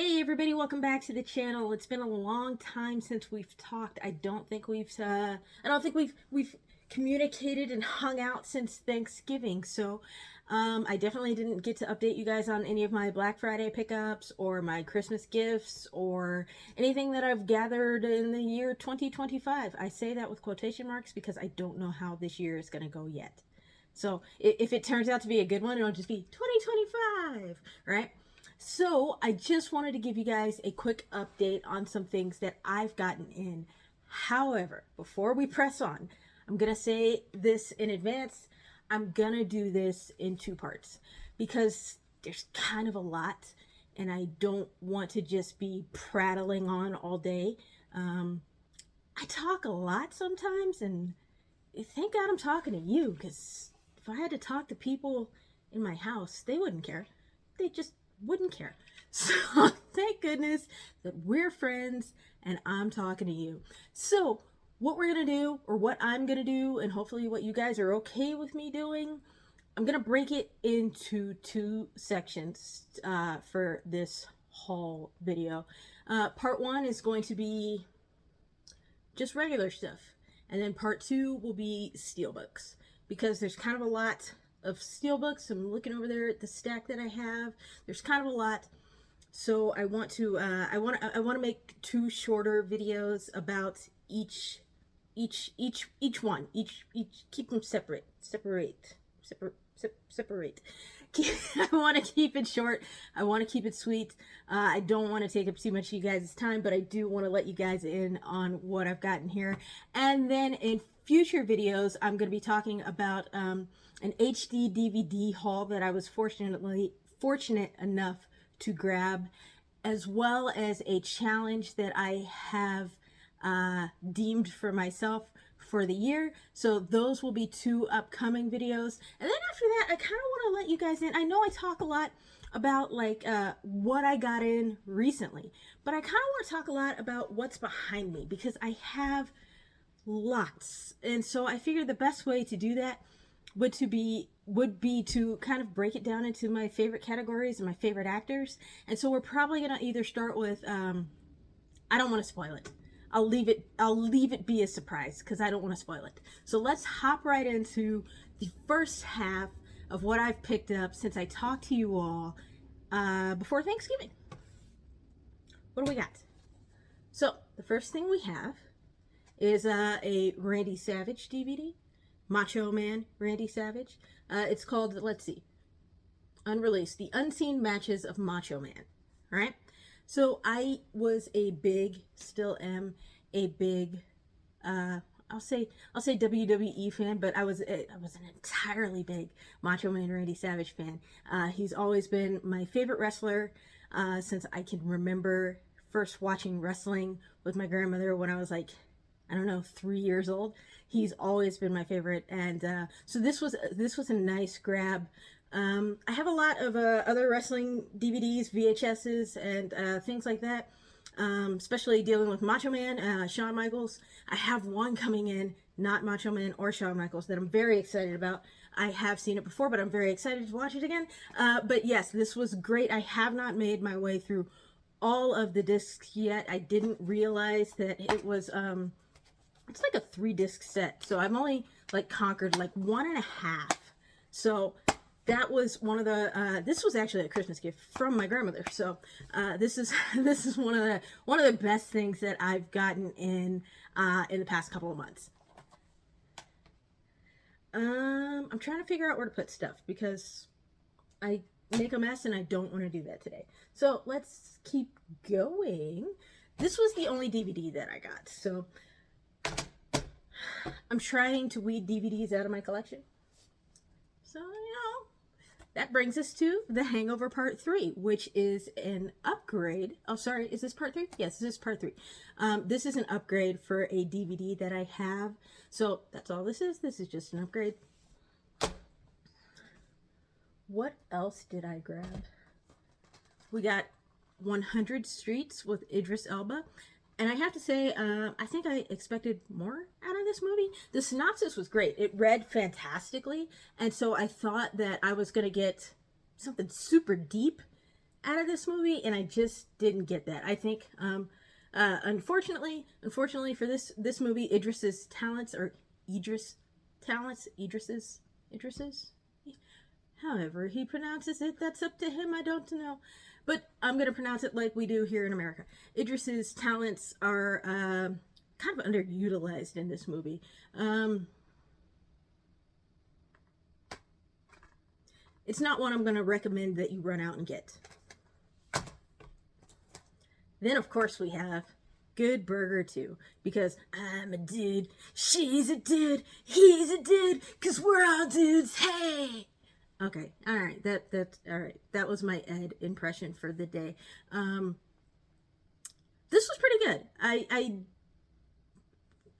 Hey everybody, welcome back to the channel. It's been a long time since we've talked. I don't think we've communicated and hung out since Thanksgiving. So I definitely didn't get to update you guys on any of my Black Friday pickups or my Christmas gifts or anything that I've gathered in the year 2025. I say that with quotation marks because I don't know how this year is going to go yet. So if it turns out to be a good one, it'll just be 2025, right? So I just wanted to give you guys a quick update on some things that I've gotten in. However, before we press on, I'm going to say this in advance. I'm going to do this in two parts because there's kind of a lot and I don't want to just be prattling on all day. I talk a lot sometimes, and thank God I'm talking to you, because if I had to talk to people in my house, they wouldn't care. They just wouldn't care. So thank goodness that we're friends and I'm talking to you. So what we're gonna do, or what I'm gonna do, and hopefully what you guys are okay with me doing, I'm gonna break it into two sections for this haul video. Part one is going to be just regular stuff, and then part two will be steelbooks, because there's kind of a lot of steelbooks. I'm looking over there at the stack that I have. There's kind of a lot, so I want to make two shorter videos about each one. Keep them separate. I want to keep it short. I want to keep it sweet. I don't want to take up too much of you guys' time, but I do want to let you guys in on what I've gotten here. And then in future videos, I'm going to be talking about an HD DVD haul that I was fortunate enough to grab, as well as a challenge that I have deemed for myself for the year. So those will be two upcoming videos. And then after that, I kind of want to let you guys in. I know I talk a lot about like what I got in recently, but I kind of want to talk a lot about what's behind me, because I have lots. And so I figured the best way to do that would be to kind of break it down into my favorite categories and my favorite actors. And so we're probably gonna either start with I don't want to spoil it. I'll leave it be a surprise, because I don't want to spoil it. So let's hop right into the first half of what I've picked up since I talked to you all before Thanksgiving. What do we got? So the first thing we have is a Randy Savage DVD, Macho Man Randy Savage. It's called, let's see, unreleased, The Unseen Matches of Macho Man. All right. So I was still am a big, I'll say WWE fan, but I was an entirely big Macho Man Randy Savage fan. He's always been my favorite wrestler since I can remember first watching wrestling with my grandmother when I was like, I don't know, 3 years old. He's always been my favorite, and so this was a nice grab. I have a lot of other wrestling DVDs, VHSs, and things like that, especially dealing with Macho Man, Shawn Michaels. I have one coming in, not Macho Man or Shawn Michaels, that I'm very excited about. I have seen it before, but I'm very excited to watch it again. But yes, this was great. I have not made my way through all of the discs yet. I didn't realize that it was it's like a 3-disc set, so I've only like conquered like 1.5. So that was one of the this was actually a Christmas gift from my grandmother. So this is one of the best things that I've gotten in the past couple of months. I'm trying to figure out where to put stuff, because I make a mess and I don't want to do that today. So let's keep going. This was the only DVD that I got, so I'm trying to weed DVDs out of my collection. So, you know, that brings us to The Hangover Part 3, which is an upgrade. Oh, sorry, is this Part 3? Yes, this is Part 3. This is an upgrade for a DVD that I have. So that's all this is. This is just an upgrade. What else did I grab? We got 100 Streets with Idris Elba. And I have to say, I think I expected more out of this movie. The synopsis was great. It read fantastically. And so I thought that I was going to get something super deep. out of this movie, and I just didn't get that. I think, unfortunately for this movie, Idris's talents, or Idris's, however he pronounces it, that's up to him. I don't know, but I'm gonna pronounce it like we do here in America. Idris's talents are kind of underutilized in this movie. It's not one I'm going to recommend that you run out and get. Then, of course, we have Good Burger 2. Because I'm a dude, she's a dude, he's a dude, because we're all dudes, hey! Okay, alright, alright. That was my Ed impression for the day. This was pretty good.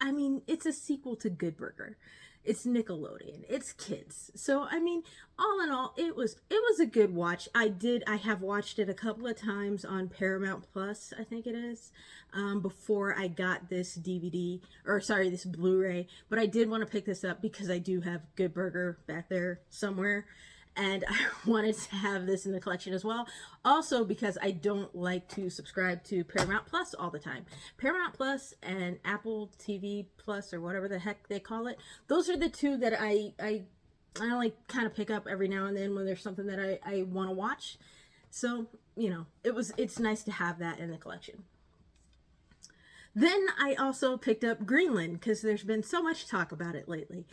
I mean, it's a sequel to Good Burger. It's Nickelodeon. It's kids. So, I mean, all in all, it was a good watch. I have watched it a couple of times on Paramount Plus, I think it is, before I got this this Blu-ray. But I did want to pick this up because I do have Good Burger back there somewhere. And I wanted to have this in the collection as well. Also because I don't like to subscribe to Paramount Plus all the time. Paramount Plus and Apple TV Plus, or whatever the heck they call it, those are the two that I only kind of pick up every now and then when there's something that I want to watch. So, you know, it's nice to have that in the collection. Then I also picked up Greenland because there's been so much talk about it lately.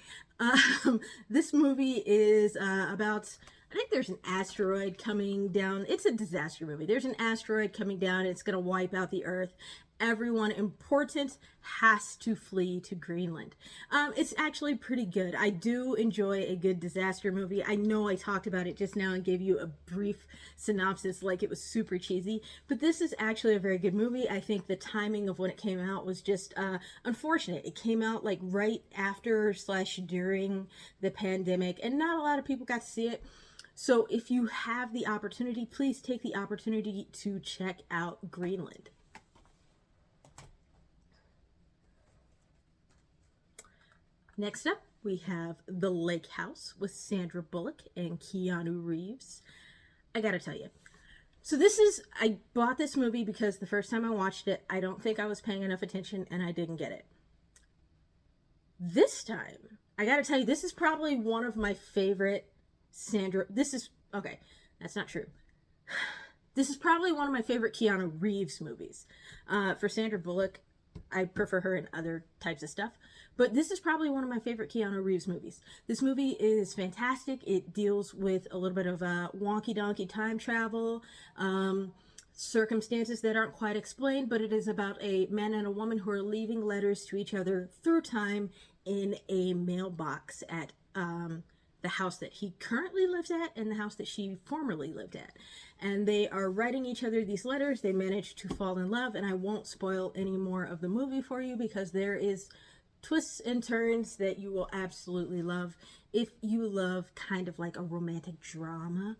This movie is about, I think there's an asteroid coming down. It's a disaster movie. There's an asteroid coming down. It's going to wipe out the Earth. Everyone important has to flee to Greenland. It's actually pretty good. I do enjoy a good disaster movie. I know I talked about it just now and gave you a brief synopsis like it was super cheesy, but this is actually a very good movie. I think the timing of when it came out was just unfortunate. It came out like right after / during the pandemic, and not a lot of people got to see it. So if you have the opportunity, please take the opportunity to check out Greenland. Next up, we have The Lake House with Sandra Bullock and Keanu Reeves. I gotta tell you. So I bought this movie because the first time I watched it, I don't think I was paying enough attention and I didn't get it. This time, I gotta tell you, this is probably one of my favorite okay, that's not true. This is probably one of my favorite Keanu Reeves movies. For Sandra Bullock, I prefer her in other types of stuff, but this is probably one of my favorite Keanu Reeves movies. This movie is fantastic. It deals with a little bit of wonky donkey time travel, circumstances that aren't quite explained, but it is about a man and a woman who are leaving letters to each other through time in a mailbox at the house that he currently lives at and the house that she formerly lived at. And they are writing each other these letters. They manage to fall in love, and I won't spoil any more of the movie for you because there is twists and turns that you will absolutely love if you love kind of like a romantic drama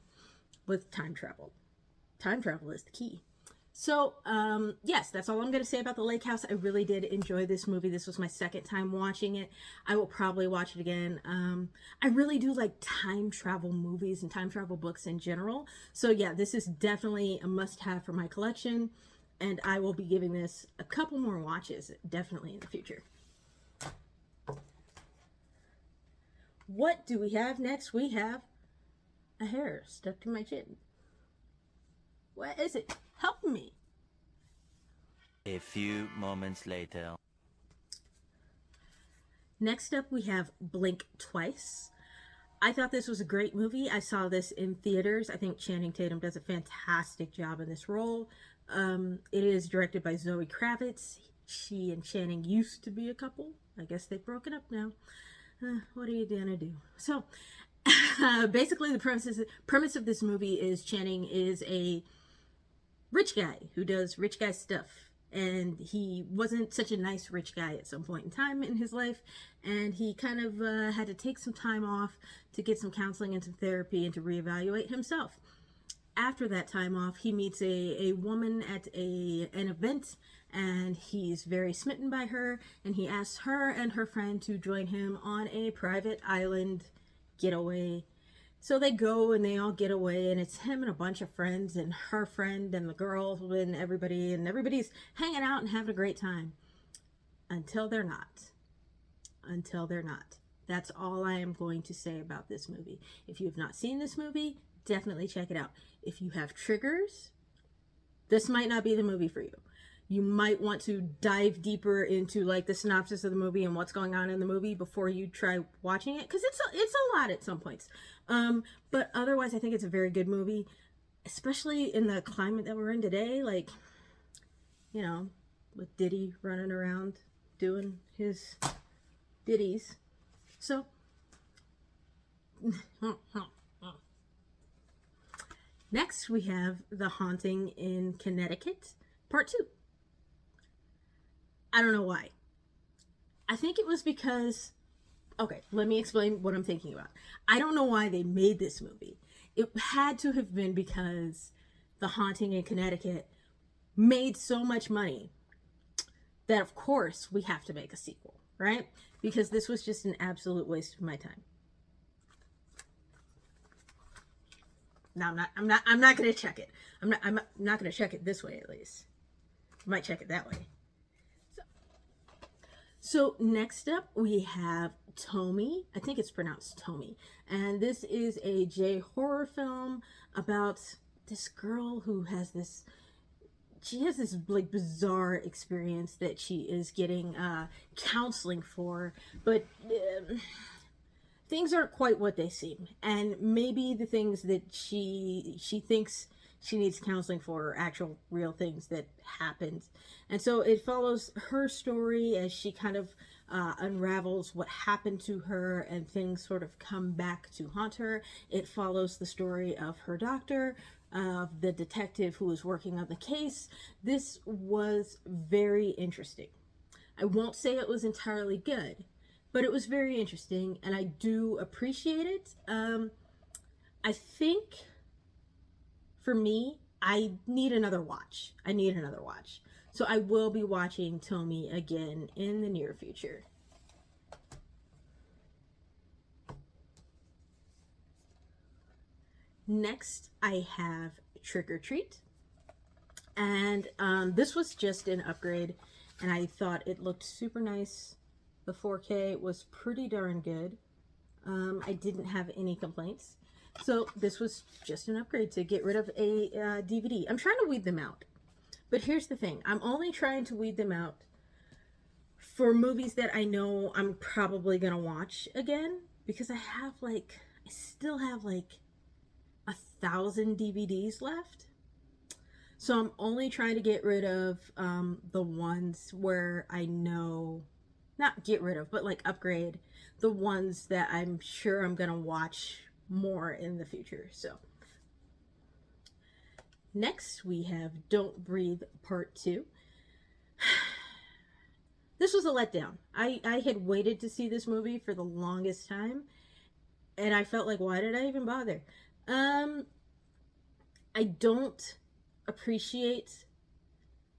with time travel. Time travel is the key. So, yes, that's all I'm going to say about The Lake House. I really did enjoy this movie. This was my second time watching it. I will probably watch it again. I really do like time travel movies and time travel books in general. So, yeah, this is definitely a must-have for my collection. And I will be giving this a couple more watches, definitely in the future. What do we have next? We have a hair stuck to my chin. What is it? Help me. A few moments later. Next up, we have Blink Twice. I thought this was a great movie. I saw this in theaters. I think Channing Tatum does a fantastic job in this role. It is directed by Zoe Kravitz. She and Channing used to be a couple. I guess they've broken up now. What are you gonna do? So, basically, the premise of this movie is Channing is a rich guy who does rich guy stuff, and he wasn't such a nice rich guy at some point in time in his life, and he kind of had to take some time off to get some counseling and some therapy and to reevaluate himself. After that time off, he meets a woman at an event, and he's very smitten by her, and he asks her and her friend to join him on a private island getaway So they go and they all get away, and it's him and a bunch of friends and her friend and the girl and everybody's hanging out and having a great time until they're not. Until they're not. That's all I am going to say about this movie. If you have not seen this movie, definitely check it out. If you have triggers, this might not be the movie for you. You might want to dive deeper into like the synopsis of the movie and what's going on in the movie before you try watching it, because it's a lot at some points. But otherwise, I think it's a very good movie, especially in the climate that we're in today. Like, you know, with Diddy running around doing his ditties. So, next we have The Haunting in Connecticut, Part 2. I don't know why. I think it was because, okay, let me explain what I'm thinking about. I don't know why they made this movie. It had to have been because The Haunting in Connecticut made so much money that, of course, we have to make a sequel, right? Because this was just an absolute waste of my time. No, I'm not going to check it. I'm not going to check it this way, at least. I might check it that way. So next up we have Tommy. I think it's pronounced Tommy. And this is a J horror film about this girl who has this, she has this like bizarre experience that she is getting counseling for, but things aren't quite what they seem. And maybe the things that she thinks she needs counseling for actual real things that happened. And so it follows her story as she kind of unravels what happened to her, and things sort of come back to haunt her. It follows the story of her doctor, of the detective who was working on the case. This was very interesting. I won't say it was entirely good, but it was very interesting, and I do appreciate it. I think for me, I need another watch. So I will be watching Tommy again in the near future. Next, I have Trick or Treat. And this was just an upgrade, and I thought it looked super nice. The 4K was pretty darn good. I didn't have any complaints. So this was just an upgrade to get rid of a DVD. I'm trying to weed them out. But here's the thing. I'm only trying to weed them out for movies that I know I'm probably going to watch again. Because I still have like 1,000 DVDs left. So I'm only trying to get rid of the ones where I know, not get rid of, but like upgrade the ones that I'm sure I'm going to watch more in the future. So next we have Don't Breathe Part 2. This was a letdown. I had waited to see this movie for the longest time, and I felt like, why did I even bother? I don't appreciate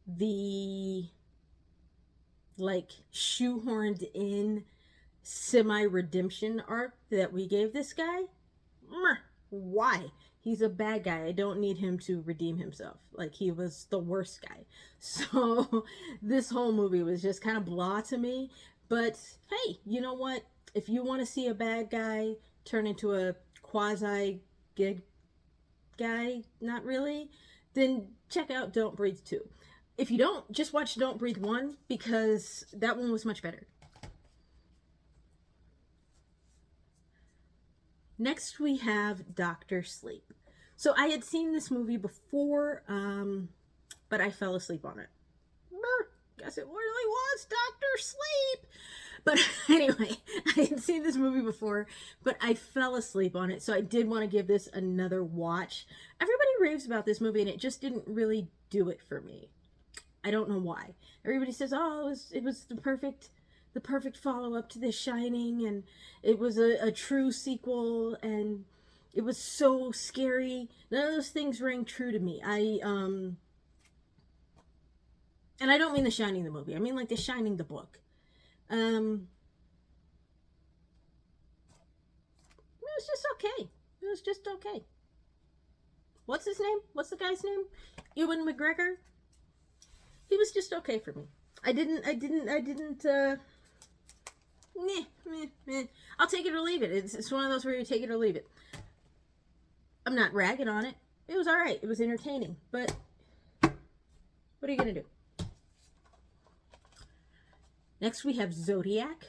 the like shoehorned in semi-redemption arc that we gave this guy. Why? He's a bad guy. I don't need him to redeem himself. Like, he was the worst guy. So this whole movie was just kind of blah to me. But hey, you know what? If you want to see a bad guy turn into a quasi good guy, not really, then check out Don't Breathe 2. If you don't, just watch Don't Breathe 1, because that one was much better. Next we have Dr. Sleep. So I had seen this movie before, but I fell asleep on it. Guess it really was Dr. Sleep. But anyway, I had seen this movie before, but I fell asleep on it. So I did want to give this another watch. Everybody raves about this movie, and it just didn't really do it for me. I don't know why. Everybody says, oh, it was the perfect follow-up to The Shining, and it was a true sequel, and it was so scary. None of those things rang true to me. And I don't mean The Shining the movie. I mean like The Shining the book. It was just okay. It It was just okay. What's his name? What's the guy's name? Ewan McGregor. He was just okay for me. I didn't, meh. I'll take it or leave it. It's one of those where you take it or leave it. I'm not ragging on it. It was alright. It was entertaining. But what are you going to do? Next we have Zodiac.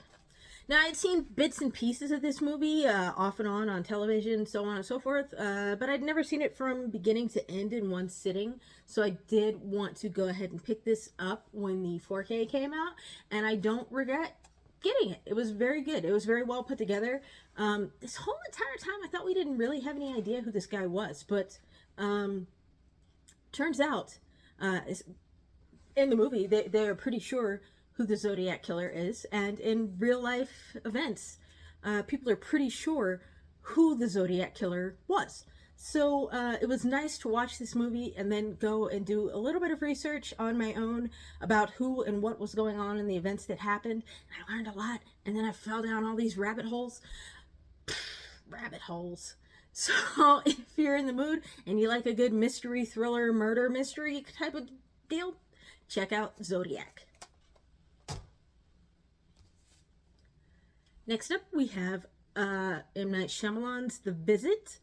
Now, I'd seen bits and pieces of this movie off and on television, so on and so forth, but I'd never seen it from beginning to end in one sitting, so I did want to go ahead and pick this up when the 4K came out, and I don't regret getting it. It was very good. It was very well put together. This whole entire time, I thought we didn't really have any idea who this guy was, but turns out, in the movie, they're pretty sure who the Zodiac Killer is, and in real life events, people are pretty sure who the Zodiac Killer was. So it was nice to watch this movie and then go and do a little bit of research on my own about who and what was going on in the events that happened. I learned a lot, and then I fell down all these rabbit holes. Rabbit holes. So if you're in the mood and you like a good mystery thriller, murder mystery type of deal, check out Zodiac. Next up, we have M. Night Shyamalan's The Visit.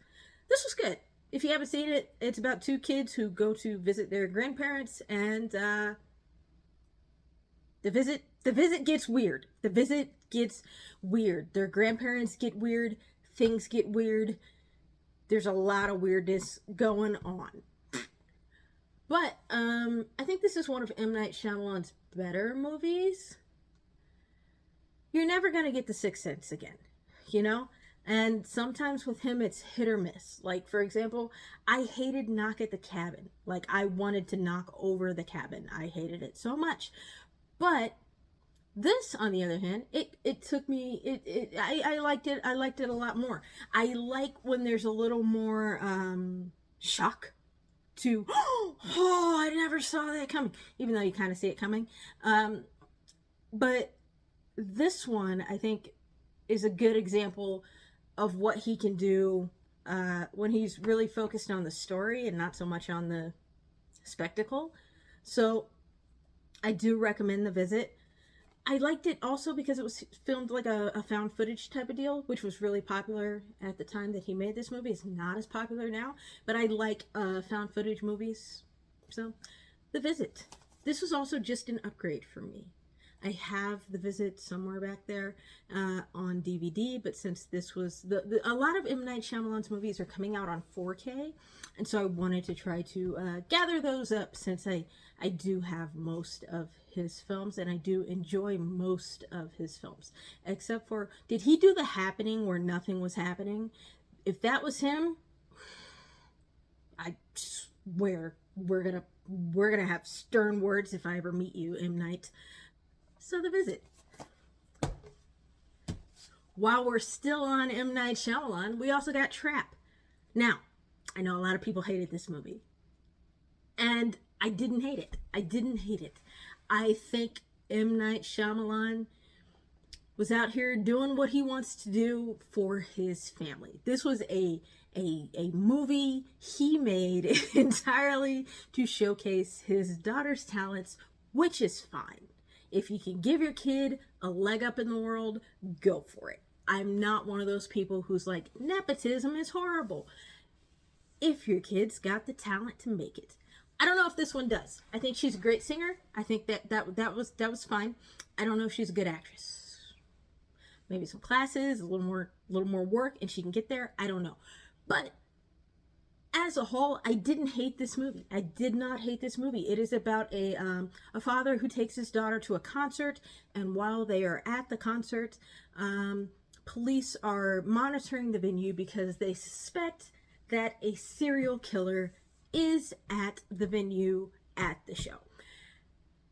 This was good. If you haven't seen it, it's about two kids who go to visit their grandparents, and the visit gets weird. The visit gets weird. Their grandparents get weird. Things get weird. There's a lot of weirdness going on. But I think this is one of M. Night Shyamalan's better movies. You're never going to get The Sixth Sense again, you know? And sometimes with him, it's hit or miss. Like, for example, I hated Knock at the Cabin. Like, I wanted to knock over the cabin. I hated it so much. But this, on the other hand, it took me, I liked it. I liked it a lot more. I like when there's a little more shock to, oh, I never saw that coming. Even though you kind of see it coming. But this one, I think, is a good example of what he can do when he's really focused on the story and not so much on the spectacle. So I do recommend The Visit. I liked it also because it was filmed like a found footage type of deal, which was really popular at the time that he made this movie. It's not as popular now, but I like found footage movies. So The Visit. This was also just an upgrade for me. I have The Visit somewhere back there on DVD, but since this was a lot of M. Night Shyamalan's movies are coming out on 4K, and so I wanted to try to gather those up since I do have most of his films, and I do enjoy most of his films, except for, did he do The Happening where nothing was happening? If that was him, I swear we're gonna have stern words if I ever meet you, M. Night. So The Visit. While we're still on M. Night Shyamalan, we also got Trap. Now, I know a lot of people hated this movie. And I didn't hate it. I didn't hate it. I think M. Night Shyamalan was out here doing what he wants to do for his family. This was a movie he made entirely to showcase his daughter's talents, which is fine. If you can give your kid a leg up in the world, go for it. I'm not one of those people who's like, nepotism is horrible. If your kid's got the talent to make it. I don't know if this one does. I think she's a great singer. I think that was fine. I don't know if she's a good actress. Maybe some classes, a little more work, and she can get there. I don't know. But as a whole, I didn't hate this movie. I did not hate this movie. It is about a father who takes his daughter to a concert, and while they are at the concert, police are monitoring the venue because they suspect that a serial killer is at the venue at the show.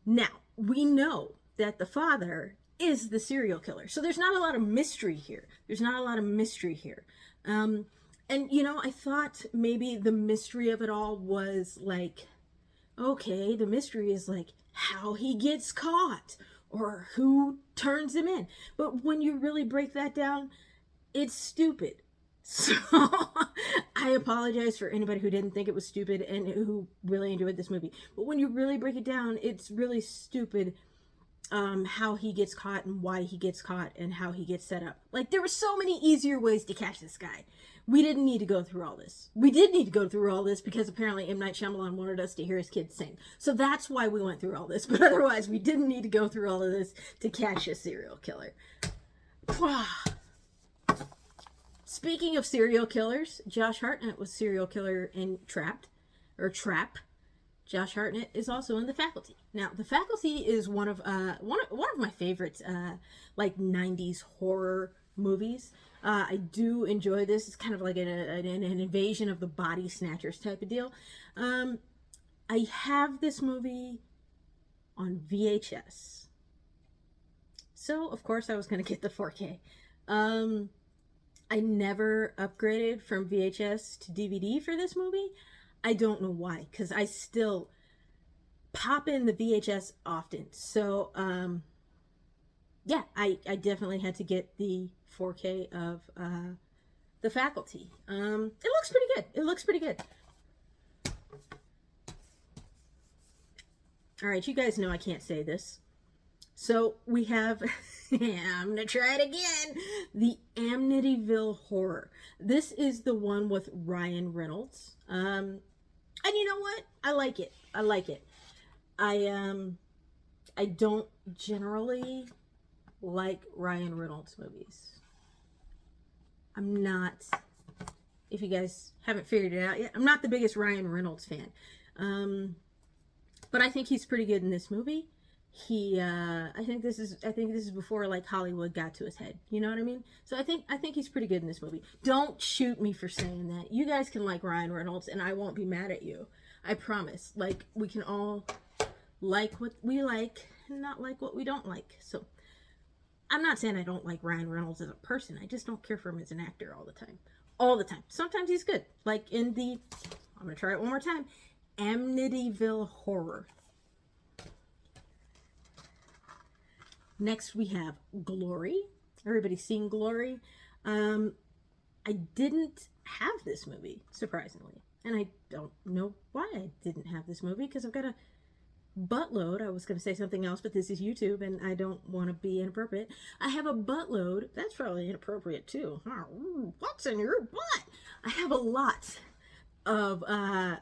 Now, we know that the father is the serial killer, so there's not a lot of mystery here. And, you know, I thought maybe the mystery of it all was like, okay, the mystery is like how he gets caught or who turns him in. But when you really break that down, it's stupid. So I apologize for anybody who didn't think it was stupid and who really enjoyed this movie. But when you really break it down, it's really stupid how he gets caught and why he gets caught and how he gets set up. Like, there were so many easier ways to catch this guy. We didn't need to go through all this. We did need to go through all this because apparently M. Night Shyamalan wanted us to hear his kids sing. So that's why we went through all this. But otherwise, we didn't need to go through all of this to catch a serial killer. Speaking of serial killers, Josh Hartnett was serial killer in Trap. Josh Hartnett is also in The Faculty. Now, The Faculty is one of my favorite like 90s horror movies. I do enjoy this. It's kind of like an invasion of the body snatchers type of deal. I have this movie on VHS. So, of course, I was going to get the 4K. I never upgraded from VHS to DVD for this movie. I don't know why, because I still pop in the VHS often. So, yeah, I definitely had to get the 4K of The Faculty. It looks pretty good. It looks pretty good. All right, you guys know I can't say this. So we have, I'm going to try it again, the Amityville Horror. This is the one with Ryan Reynolds. And you know what? I like it. I like it. I don't generally like Ryan Reynolds movies. I'm not, if you guys haven't figured it out yet, I'm not the biggest Ryan Reynolds fan. But I think he's pretty good in this movie. I think this is before like Hollywood got to his head. You know what I mean? So I think he's pretty good in this movie. Don't shoot me for saying that. You guys can like Ryan Reynolds and I won't be mad at you. I promise. Like, we can all like what we like and not like what we don't like. So I'm not saying I don't like Ryan Reynolds as a person. I just don't care for him as an actor all the time. All the time. Sometimes he's good. Like in the, I'm going to try it one more time, Amityville Horror. Next we have Glory. Everybody's seen Glory. I didn't have this movie, surprisingly. And I don't know why I didn't have this movie, because I've got a buttload. I was going to say something else, but this is YouTube and I don't want to be inappropriate. I have a buttload. That's probably inappropriate too. What's in your butt? I have a lot of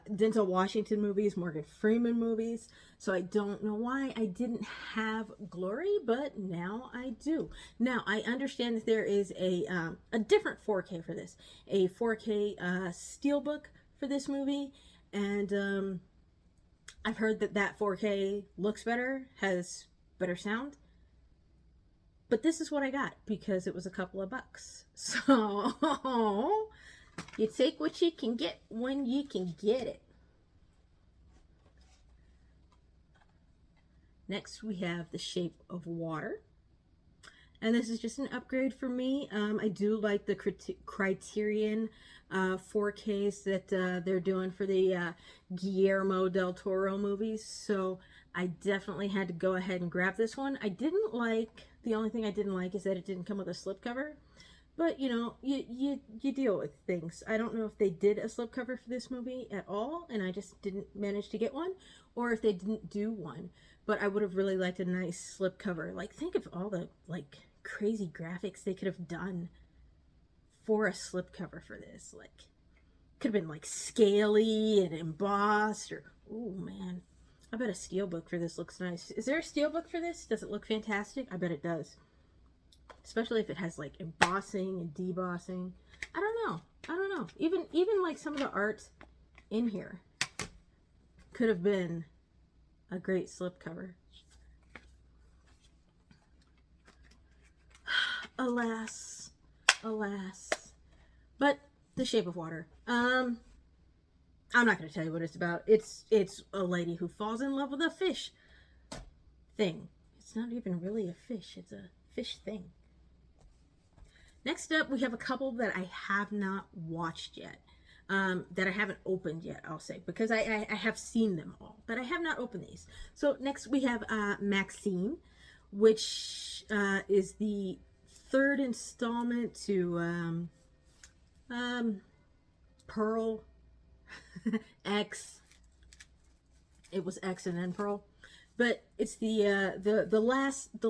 Denzel Washington movies, Morgan Freeman movies. So I don't know why I didn't have Glory, but now I do. Now I understand that there is a different 4K for this, a 4K steelbook for this movie, and I've heard that 4K looks better, has better sound. But this is what I got because it was a couple of bucks. So you take what you can get when you can get it. Next we have The Shape of Water. And this is just an upgrade for me. I do like the Criterion 4Ks that they're doing for the Guillermo del Toro movies. So I definitely had to go ahead and grab this one. The only thing I didn't like is that it didn't come with a slipcover. But, you know, you deal with things. I don't know if they did a slipcover for this movie at all, and I just didn't manage to get one, or if they didn't do one. But I would have really liked a nice slipcover. Like, think of all the, like, crazy graphics they could have done for a slipcover for this. Like, could have been, like, scaly and embossed, or, oh, man. I bet a steelbook for this looks nice. Is there a steelbook for this? Does it look fantastic? I bet it does. Especially if it has like embossing and debossing. I don't know. Even like some of the art in here could have been a great slipcover. Alas. But The Shape of Water. I'm not going to tell you what it's about. It's a lady who falls in love with a fish thing. It's not even really a fish. It's a fish thing. Next up, we have a couple that I have not watched yet, that I haven't opened yet, I'll say, because I have seen them all, but I have not opened these. So next we have Maxine, which is the third installment to Pearl, X. It was X and then Pearl, but it's the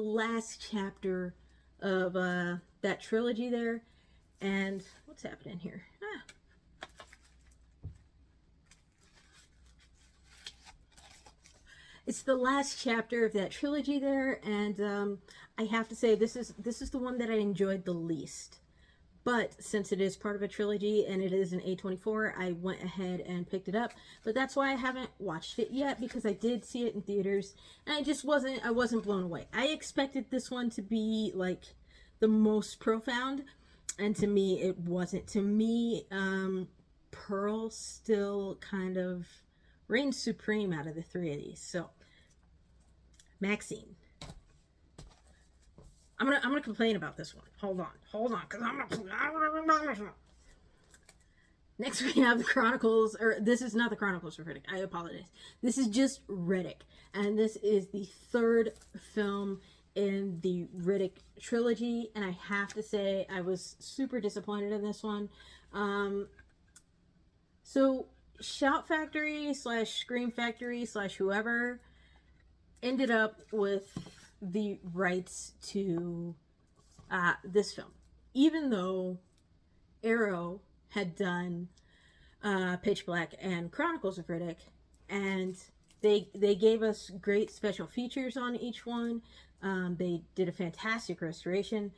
last chapter of that trilogy there. And what's happening here? It's the last chapter of that trilogy there, and I have to say this is the one that I enjoyed the least. But since it is part of a trilogy and it is an A24, I went ahead and picked it up. But that's why I haven't watched it yet, because I did see it in theaters and I wasn't blown away. I expected this one to be like the most profound, and to me it wasn't. To me, Pearl still kind of reigns supreme out of the three of these. So Maxine, I'm gonna complain about this one. Hold on, because I'm gonna. Next we have the Chronicles, or this is not the Chronicles of Riddick. I apologize. This is just Riddick, and this is the third film in the Riddick trilogy, and I have to say I was super disappointed in this one. So Shout Factory / Scream Factory / whoever ended up with the rights to this film, even though Arrow had done Pitch Black and Chronicles of Riddick, and they gave us great special features on each one. They did a fantastic restoration,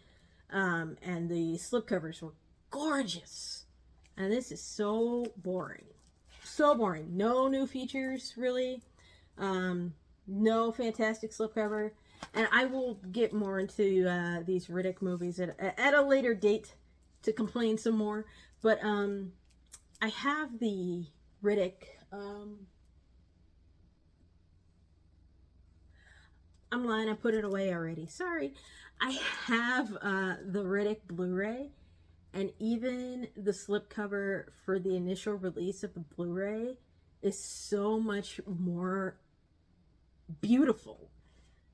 and the slipcovers were gorgeous. And this is so boring. So boring. No new features, really. No fantastic slipcover. And I will get more into these Riddick movies at a later date to complain some more. But I have the Riddick... I'm lying, I put it away already. Sorry. I have the Riddick Blu-ray. And even the slipcover for the initial release of the Blu-ray is so much more beautiful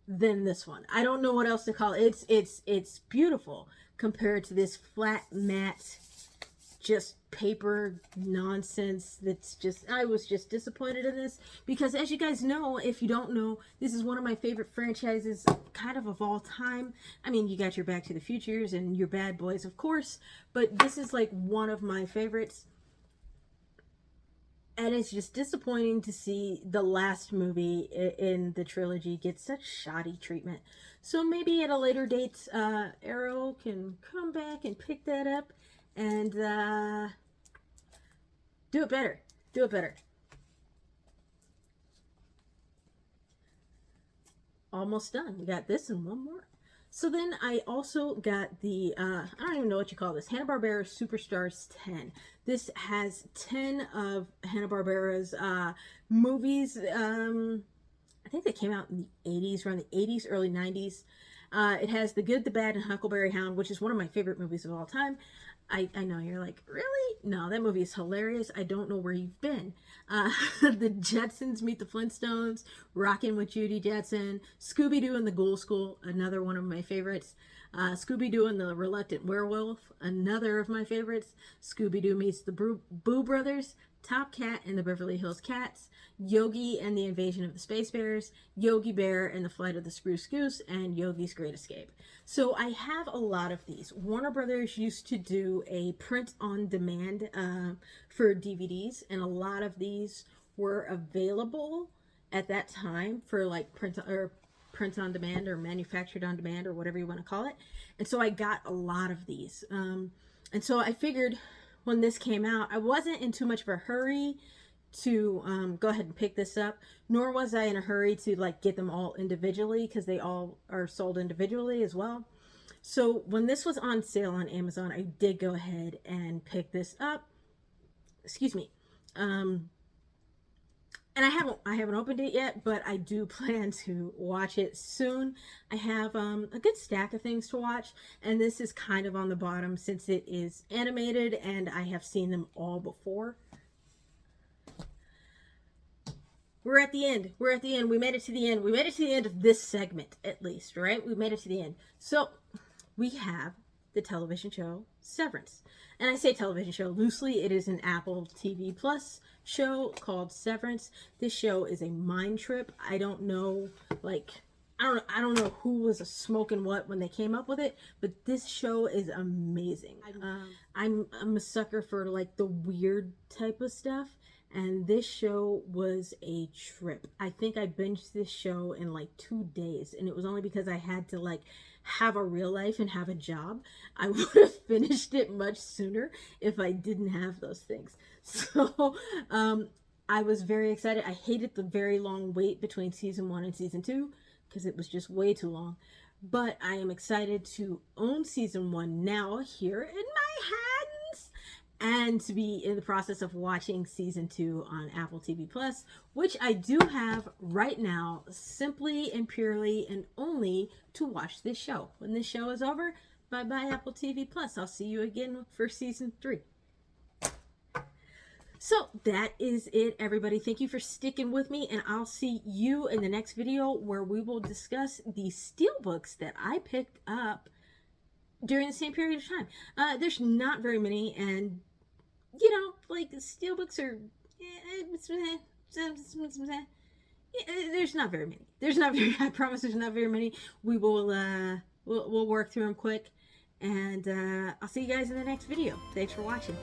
than this one. I don't know what else to call it. It's beautiful compared to this flat matte, just paper nonsense. That's just, I was just disappointed in this, because as you guys know, if you don't know, this is one of my favorite franchises kind of all time. I mean, you got your Back to the Futures and your Bad Boys, of course, but this is like one of my favorites. And it's just disappointing to see the last movie in the trilogy get such shoddy treatment. So maybe at a later date, Arrow can come back and pick that up and do it better. Do it better. Almost done. We got this and one more. So then I also got the, I don't even know what you call this, Hanna-Barbera Superstars 10. This has 10 of Hanna-Barbera's movies. I think they came out in the 80s, around the 80s, early 90s. It has The Good, the Bad, and Huckleberry Hound, which is one of my favorite movies of all time. I know, you're like, really? No, that movie is hilarious. I don't know where you've been. The Jetsons Meet the Flintstones, Rockin' with Judy Jetson, Scooby-Doo and the Ghoul School, another one of my favorites. Scooby-Doo and the Reluctant Werewolf, another of my favorites. Scooby-Doo meets the Boo Brothers, Top Cat and the Beverly Hills Cats, Yogi and the Invasion of the Space Bears, Yogi Bear and the Flight of the Spruce Goose, and Yogi's Great Escape. So I have a lot of these. Warner Brothers used to do a print on demand for DVDs, and a lot of these were available at that time for like print on demand or manufactured on demand or whatever you want to call it. And so I got a lot of these. And so I figured when this came out, I wasn't in too much of a hurry to go ahead and pick this up, nor was I in a hurry to like get them all individually, because they all are sold individually as well. So when this was on sale on Amazon, I did go ahead and pick this up. Excuse me. And I haven't opened it yet, but I do plan to watch it soon. I have a good stack of things to watch, and this is kind of on the bottom since it is animated and I have seen them all before. We're at the end. We're at the end. We made it to the end. We made it to the end of this segment, at least, right? We made it to the end. So we have the television show Severance. And I say television show loosely. It is an Apple TV Plus show called Severance. This show is a mind trip. I don't know, like, I don't know who was smoking what when they came up with it, but this show is amazing. I'm a sucker for like the weird type of stuff, and this show was a trip. I think I binged this show in like 2 days, and it was only because I had to like have a real life and have a job. I would have finished it much sooner if I didn't have those things. So I was very excited. I hated the very long wait between season 1 and season 2 because it was just way too long. But I am excited to own season 1 now here in my hands, and to be in the process of watching season 2 on Apple TV Plus, which I do have right now, simply and purely and only to watch this show. When this show is over, bye-bye Apple TV Plus. I'll see you again for season 3. So that is it, everybody. Thank you for sticking with me, and I'll see you in the next video where we will discuss the steelbooks that I picked up during the same period of time. There's not very many, and you know, like, steelbooks are, there's not very many. There's not very, I promise there's not very many. We will, we'll work through them quick, and I'll see you guys in the next video. Thanks for watching.